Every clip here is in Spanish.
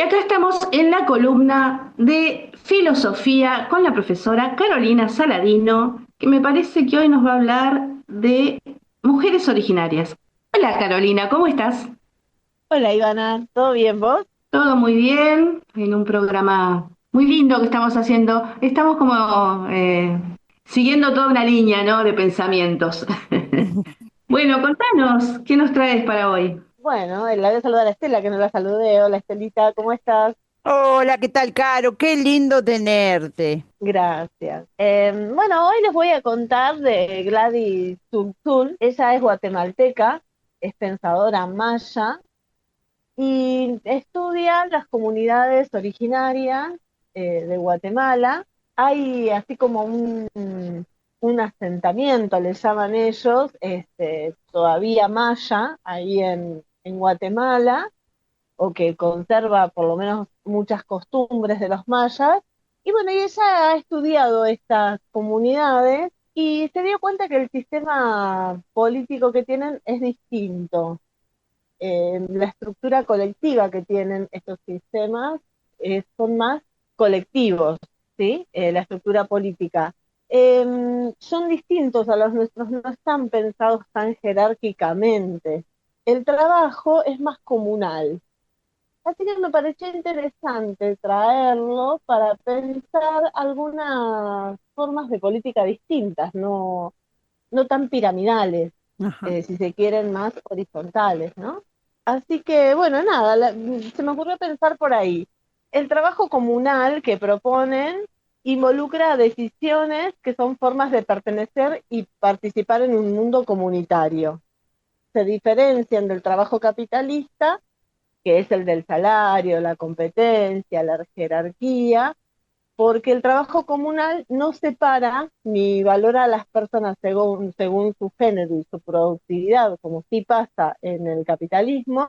Y acá estamos en la columna de filosofía con la profesora Carolina Saladino, que me parece que hoy nos va a hablar de mujeres originarias. Hola Carolina, ¿cómo estás? Hola Ivana, ¿todo bien vos? Todo muy bien, en un programa muy lindo que estamos haciendo. Estamos como siguiendo toda una línea, ¿no? De pensamientos. Bueno, contanos, ¿qué nos traes para hoy? Bueno, la voy a saludar a Estela, que no la saludé. Hola Estelita, ¿cómo estás? Hola, ¿qué tal, Caro? Qué lindo tenerte. Gracias. Bueno, hoy les voy a contar de Gladys Tzultzul. Ella es guatemalteca, es pensadora maya y estudia las comunidades originarias de Guatemala. Hay así como un asentamiento, le llaman ellos, todavía maya, ahí en Guatemala, o que conserva por lo menos muchas costumbres de los mayas. Y bueno, y ella ha estudiado estas comunidades y se dio cuenta que el sistema político que tienen es distinto. La estructura colectiva que tienen estos sistemas son más colectivos, ¿sí? La estructura política. Son distintos a los nuestros, no están pensados tan jerárquicamente. El trabajo es más comunal. Así que me pareció interesante traerlo para pensar algunas formas de política distintas, no tan piramidales, Ajá. si se quieren, más horizontales, ¿no? Así que, bueno, nada, se me ocurrió pensar por ahí. El trabajo comunal que proponen involucra decisiones que son formas de pertenecer y participar en un mundo comunitario. Se diferencian del trabajo capitalista, que es el del salario, la competencia, la jerarquía, porque el trabajo comunal no separa ni valora a las personas según su género y su productividad, como sí pasa en el capitalismo,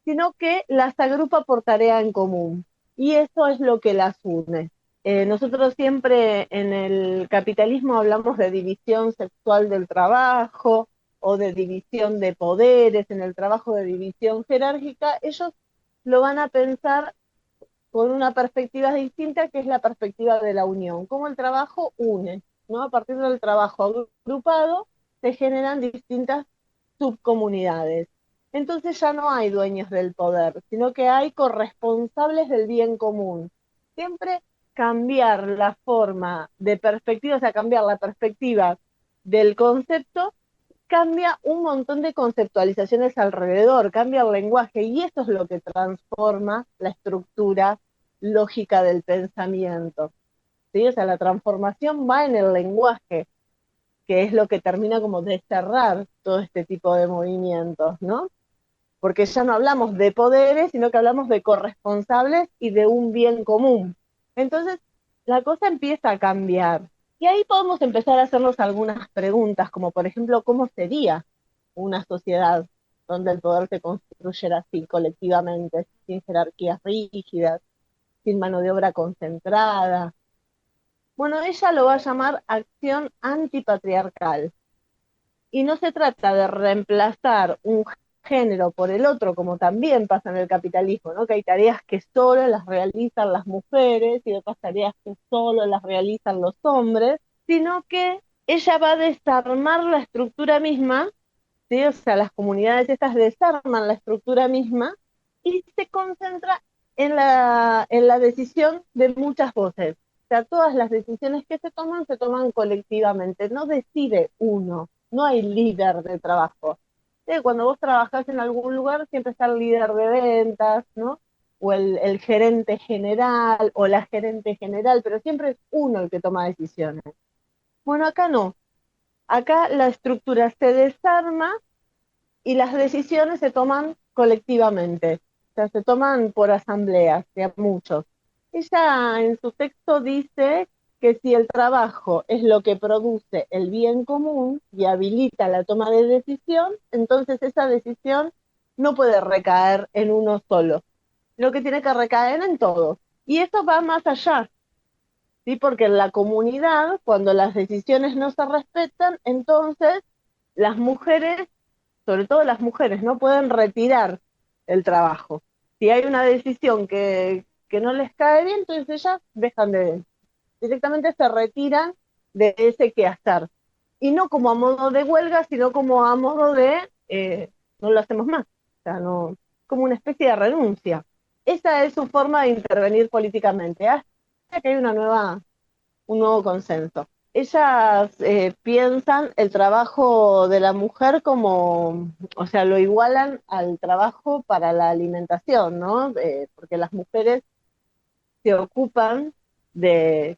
sino que las agrupa por tarea en común. Y eso es lo que las une. Nosotros siempre en el capitalismo hablamos de división sexual del trabajo o de división de poderes, en el trabajo de división jerárquica. Ellos lo van a pensar con una perspectiva distinta, que es la perspectiva de la unión, cómo el trabajo une, ¿no? A partir del trabajo agrupado se generan distintas subcomunidades. Entonces ya no hay dueños del poder, sino que hay corresponsables del bien común. Siempre cambiar la forma de perspectiva, o sea, cambiar la perspectiva del concepto, cambia un montón de conceptualizaciones alrededor, cambia el lenguaje y eso es lo que transforma la estructura lógica del pensamiento. ¿Sí? O sea, la transformación va en el lenguaje, que es lo que termina como de cerrar todo este tipo de movimientos, ¿no? Porque ya no hablamos de poderes, sino que hablamos de corresponsables y de un bien común. Entonces, la cosa empieza a cambiar. Y ahí podemos empezar a hacernos algunas preguntas, como por ejemplo, ¿cómo sería una sociedad donde el poder se construyera así, colectivamente, sin jerarquías rígidas, sin mano de obra concentrada? Bueno, ella lo va a llamar acción antipatriarcal. Y no se trata de reemplazar un género por el otro, como también pasa en el capitalismo, ¿no? Que hay tareas que solo las realizan las mujeres y otras tareas que solo las realizan los hombres, sino que ella va a desarmar la estructura misma, ¿sí? O sea, las comunidades estas desarman la estructura misma y se concentra en la decisión de muchas voces. O sea, todas las decisiones que se toman colectivamente, no decide uno, no hay líder de trabajo. Cuando vos trabajás en algún lugar, siempre está el líder de ventas, ¿no? O el gerente general, o la gerente general, pero siempre es uno el que toma decisiones. Bueno, acá no. Acá la estructura se desarma y las decisiones se toman colectivamente, o sea, se toman por asambleas, de a muchos. Ella en su texto dice que si el trabajo es lo que produce el bien común y habilita la toma de decisión, entonces esa decisión no puede recaer en uno solo, lo que tiene que recaer en todos. Y eso va más allá, ¿sí? Porque en la comunidad, cuando las decisiones no se respetan, entonces las mujeres, sobre todo las mujeres, no pueden retirar el trabajo. si hay una decisión que no les cae bien, entonces ellas directamente se retiran de ese quehacer. Y no como a modo de huelga, sino como a modo de no lo hacemos más. O sea, no, como una especie de renuncia. Esa es su forma de intervenir políticamente, hasta que hay un nuevo consenso. Ellas piensan el trabajo de la mujer como, o sea, lo igualan al trabajo para la alimentación, ¿no? Porque las mujeres se ocupan de,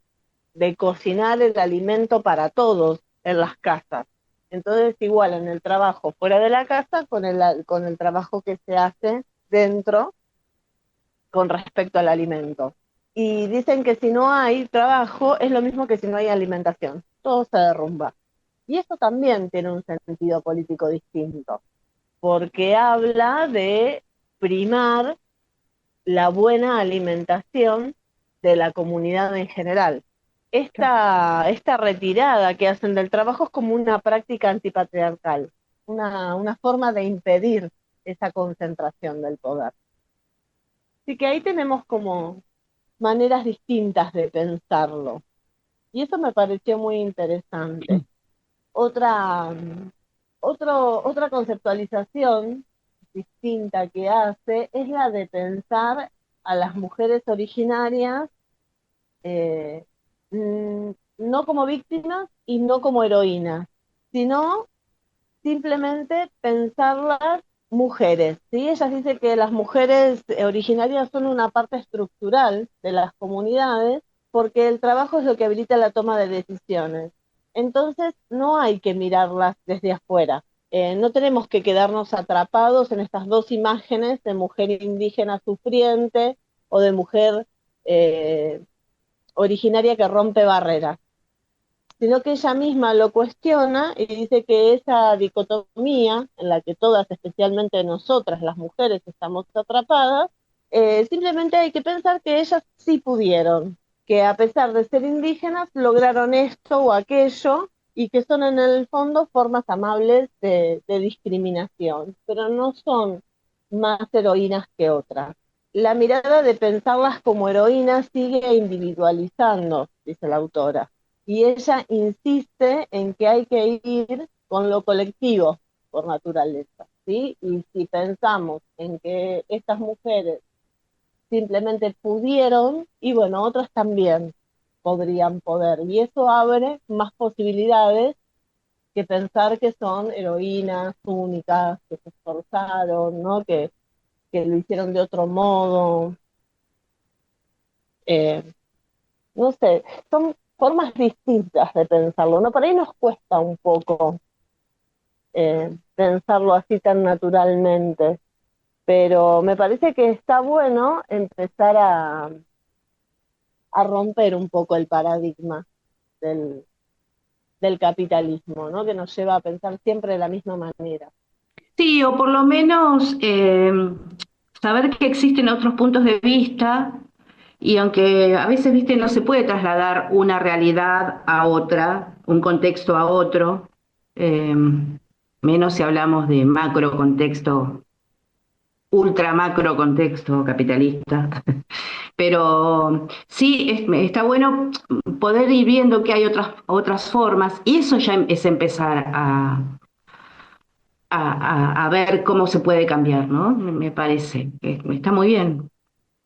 de cocinar el alimento para todos en las casas. Entonces igualan el trabajo fuera de la casa con el trabajo que se hace dentro con respecto al alimento. Y dicen que si no hay trabajo es lo mismo que si no hay alimentación. Todo se derrumba. Y eso también tiene un sentido político distinto, porque habla de primar la buena alimentación de la comunidad en general. Esta retirada que hacen del trabajo es como una práctica antipatriarcal, una forma de impedir esa concentración del poder. Así que ahí tenemos como maneras distintas de pensarlo. Y eso me pareció muy interesante. Otra, otra conceptualización distinta que hace es la de pensar a las mujeres originarias eh, no como víctimas y no como heroínas, sino simplemente pensarlas mujeres, ¿sí? Ellas dicen que las mujeres originarias son una parte estructural de las comunidades porque el trabajo es lo que habilita la toma de decisiones. Entonces, no hay que mirarlas desde afuera. No tenemos que quedarnos atrapados en estas dos imágenes de mujer indígena sufriente o de mujer originaria que rompe barreras, sino que ella misma lo cuestiona y dice que esa dicotomía en la que todas, especialmente nosotras, las mujeres, estamos atrapadas, simplemente hay que pensar que ellas sí pudieron, que a pesar de ser indígenas lograron esto o aquello y que son en el fondo formas amables de discriminación, pero no son más heroínas que otras. La mirada de pensarlas como heroínas sigue individualizando, dice la autora, y ella insiste en que hay que ir con lo colectivo por naturaleza, ¿sí? Y si pensamos en que estas mujeres simplemente pudieron, y bueno, otras también podrían poder, y eso abre más posibilidades que pensar que son heroínas únicas, que se esforzaron, ¿no? Que lo hicieron de otro modo. Eh, no sé, son formas distintas de pensarlo, ¿no? Por ahí nos cuesta un poco pensarlo así tan naturalmente, pero me parece que está bueno empezar a romper un poco el paradigma del, del capitalismo, ¿no? Que nos lleva a pensar siempre de la misma manera. Sí, o por lo menos saber que existen otros puntos de vista y aunque a veces, viste, no se puede trasladar una realidad a otra, un contexto a otro, eh, menos si hablamos de macro contexto, ultra macro contexto capitalista. Pero sí, está bueno poder ir viendo que hay otras formas y eso ya es empezar a ver cómo se puede cambiar, ¿no? Me parece que está muy bien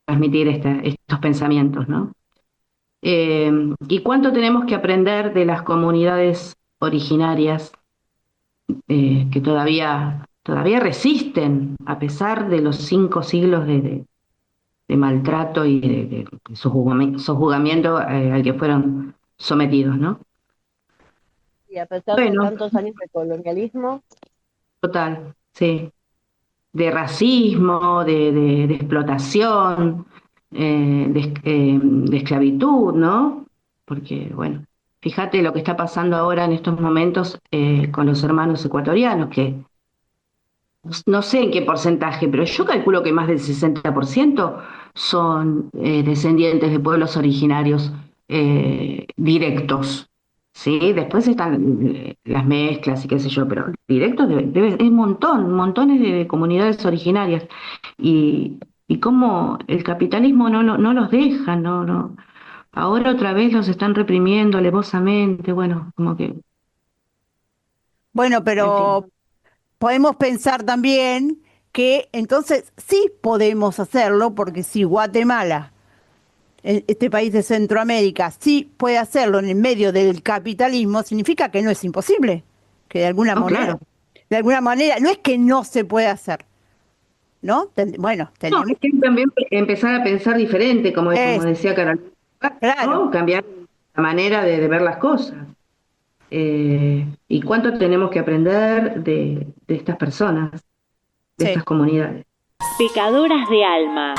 transmitir estos pensamientos, ¿no? ¿Y cuánto tenemos que aprender de las comunidades originarias que todavía resisten, a pesar de los 5 siglos de maltrato y de sojuzgamiento al que fueron sometidos, ¿no? Y a pesar de Bueno, tantos años de colonialismo, total, sí. De racismo, de explotación, de esclavitud, ¿no? Porque, bueno, fíjate lo que está pasando ahora en estos momentos con los hermanos ecuatorianos, que no sé en qué porcentaje, pero yo calculo que más del 60% son descendientes de pueblos originarios directos. Sí, después están las mezclas y qué sé yo, pero directos es montones de comunidades originarias. Y, y cómo el capitalismo no los deja, no. Ahora otra vez los están reprimiendo alevosamente, bueno, como que, Bueno, en fin. pero podemos pensar también que entonces sí podemos hacerlo, porque si Guatemala, este país de Centroamérica, sí puede hacerlo en el medio del capitalismo, significa que no es imposible, que No, claro. de alguna manera, no es que no se puede hacer, ¿no? Bueno, No, tenemos, es que también empezar a pensar diferente, como es, decía Carolina, claro, ¿no? Cambiar la manera de ver las cosas. Y cuánto tenemos que aprender de estas personas, de sí. estas comunidades. Pecadoras de alma.